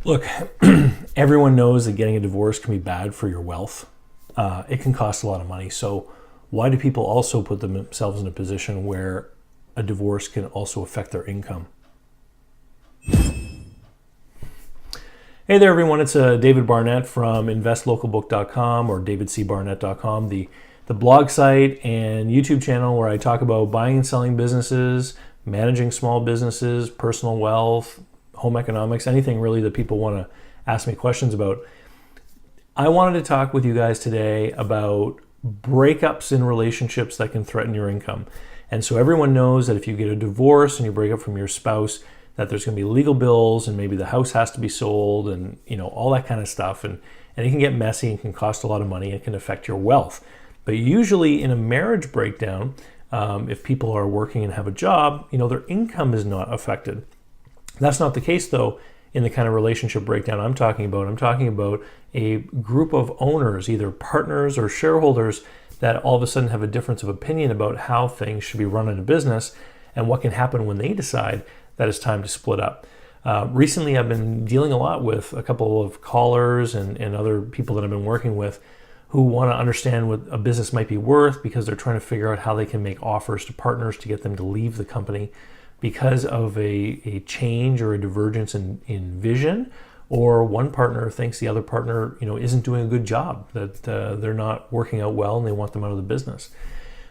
Look, everyone knows that getting a divorce can be bad for your wealth. It can cost a lot of money. So why do people also put themselves in a position where a divorce can also affect their income? Hey there, everyone. It's David Barnett from investlocalbook.com or davidcbarnett.com, the blog site and YouTube channel where I talk about buying and selling businesses, managing small businesses, personal wealth, home economics, anything really that people want to ask me questions about. I wanted to talk with you guys today about breakups in relationships that can threaten your income. And so everyone knows that if you get a divorce and you break up from your spouse, that there's going to be legal bills and maybe the house has to be sold and all that kind of stuff. And it can get messy and can cost a lot of money and can affect your wealth. But usually in a marriage breakdown, if people are working and have a job, their income is not affected. That's not the case, though, in the kind of relationship breakdown I'm talking about. I'm talking about a group of owners, either partners or shareholders, that all of a sudden have a difference of opinion about how things should be run in a business and what can happen when they decide that it's time to split up. Recently, I've been dealing a lot with a couple of callers and other people that I've been working with who want to understand what a business might be worth because they're trying to figure out how they can make offers to partners to get them to leave the company because of a change or a divergence in vision, or one partner thinks the other partner isn't doing a good job, that they're not working out well and they want them out of the business.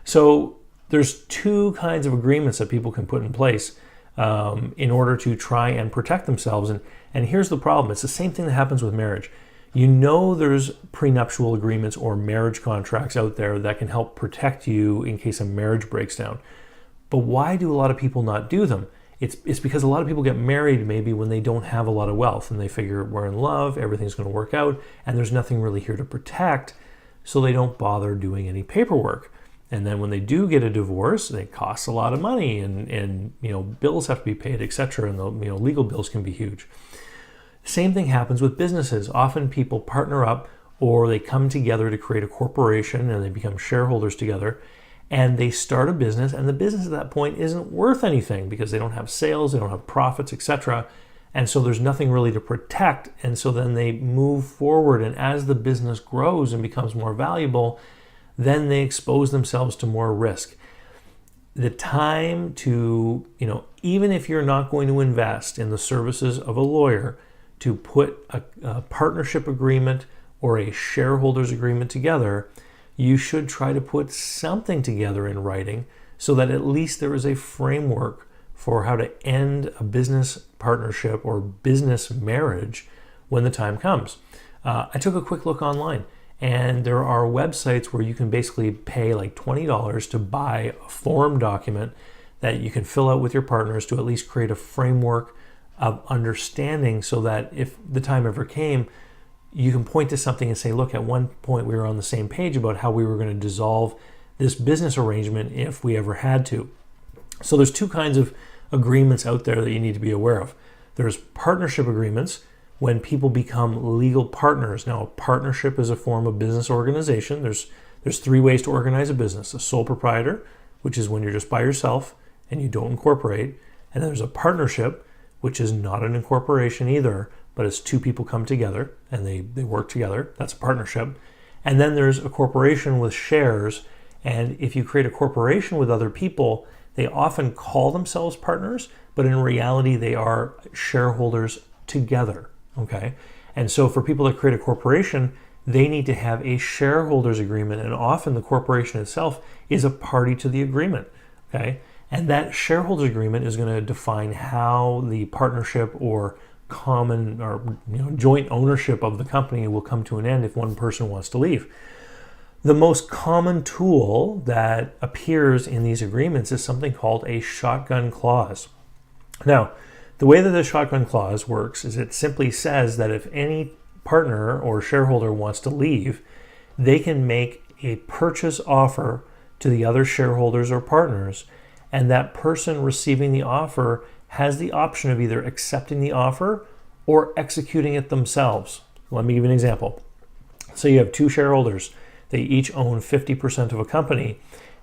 So there's two kinds of agreements that people can put in place in order to try and protect themselves. And here's the problem. It's the same thing that happens with marriage. There's prenuptial agreements or marriage contracts out there that can help protect you in case a marriage breaks down. But why do a lot of people not do them? It's because a lot of people get married maybe when they don't have a lot of wealth and they figure we're in love, everything's going to work out, and there's nothing really here to protect, so they don't bother doing any paperwork. And then when they do get a divorce, it costs a lot of money and bills have to be paid, etc. And the legal bills can be huge. Same thing happens with businesses. Often people partner up or they come together to create a corporation and they become shareholders together. And they start a business, and the business at that point isn't worth anything because they don't have sales, they don't have profits, etc. And so there's nothing really to protect. And so then they move forward, and as the business grows and becomes more valuable, then they expose themselves to more risk. The time to, even if you're not going to invest in the services of a lawyer, to put a partnership agreement or a shareholders agreement together, you should try to put something together in writing so that at least there is a framework for how to end a business partnership or business marriage when the time comes. I took a quick look online, and there are websites where you can basically pay like $20 to buy a form document that you can fill out with your partners to at least create a framework of understanding so that if the time ever came, you can point to something and say, look, at one point we were on the same page about how we were going to dissolve this business arrangement if we ever had to. So there's two kinds of agreements out there that you need to be aware of. There's partnership agreements when people become legal partners. Now, a partnership is a form of business organization. There's three ways to organize a business. A sole proprietor, which is when you're just by yourself and you don't incorporate. And then there's a partnership, which is not an incorporation either, but it's two people come together and they work together. That's a partnership. And then there's a corporation with shares. And if you create a corporation with other people, they often call themselves partners, but in reality, they are shareholders together. Okay. And so for people that create a corporation, they need to have a shareholders agreement. And often the corporation itself is a party to the agreement. Okay. And that shareholders agreement is going to define how the partnership or common or joint ownership of the company will come to an end if one person wants to leave. The most common tool that appears in these agreements is something called a shotgun clause. Now, the way that the shotgun clause works is it simply says that if any partner or shareholder wants to leave, they can make a purchase offer to the other shareholders or partners, and that person receiving the offer has the option of either accepting the offer or executing it themselves. Let me give you an example. So you have two shareholders. They each own 50% of a company,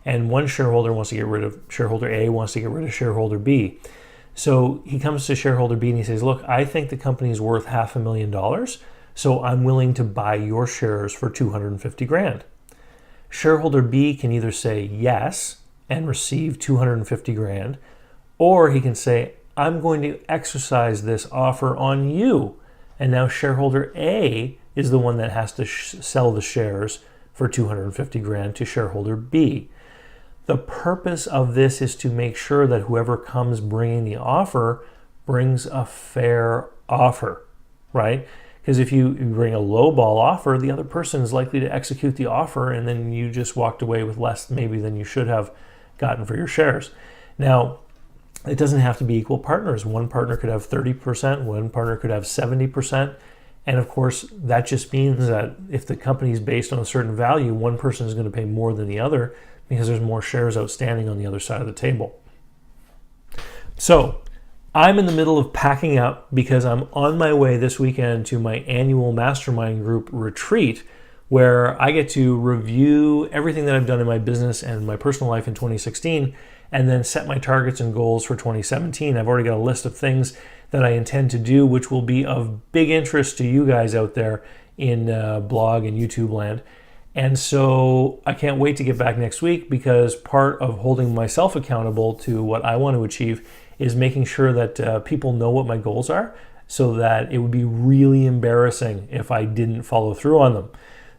and one shareholder wants to get rid of shareholder A, wants to get rid of shareholder B. So he comes to shareholder B and he says, look, I think the company is worth $500,000, so I'm willing to buy your shares for 250 grand. Shareholder B can either say yes and receive 250 grand, or he can say, I'm going to exercise this offer on you. And now shareholder A is the one that has to sell the shares for 250 grand to shareholder B. The purpose of this is to make sure that whoever comes bringing the offer brings a fair offer, right? Because if you bring a lowball offer, the other person is likely to execute the offer, and then you just walked away with less maybe than you should have gotten for your shares. Now, it doesn't have to be equal partners. One partner could have 30%, one partner could have 70%. And of course, that just means that if the company is based on a certain value, one person is going to pay more than the other because there's more shares outstanding on the other side of the table. So I'm in the middle of packing up because I'm on my way this weekend to my annual mastermind group retreat, where I get to review everything that I've done in my business and my personal life in 2016 and then set my targets and goals for 2017. I've already got a list of things that I intend to do, which will be of big interest to you guys out there in blog and YouTube land. And so I can't wait to get back next week, because part of holding myself accountable to what I want to achieve is making sure that people know what my goals are, so that it would be really embarrassing if I didn't follow through on them.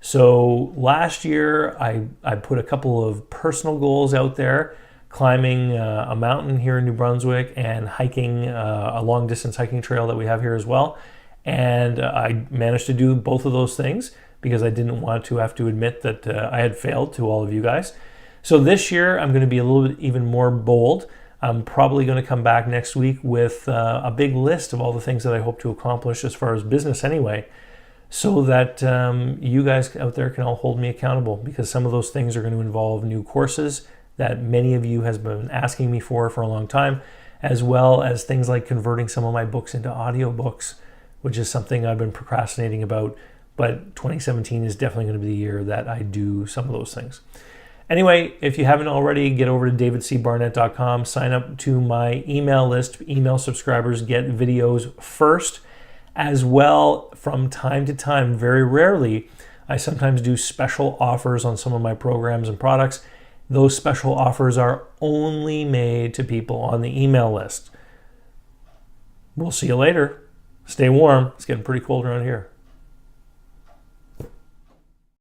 So last year, I put a couple of personal goals out there, climbing a mountain here in New Brunswick and hiking a long distance hiking trail that we have here as well. And I managed to do both of those things because I didn't want to have to admit that I had failed to all of you guys. So this year, I'm going to be a little bit even more bold. I'm probably going to come back next week with a big list of all the things that I hope to accomplish as far as business anyway, so that you guys out there can all hold me accountable, because some of those things are going to involve new courses that many of you have been asking me for a long time, as well as things like converting some of my books into audiobooks, which is something I've been procrastinating about, but 2017 is definitely going to be the year that I do some of those things. Anyway, if you haven't already, get over to davidcbarnett.com, sign up to my email list. Email subscribers get videos first, as well. From time to time, very rarely, I sometimes do special offers on some of my programs and products. Those special offers are only made to people on the email list. We'll see you later. Stay warm. It's getting pretty cold around here.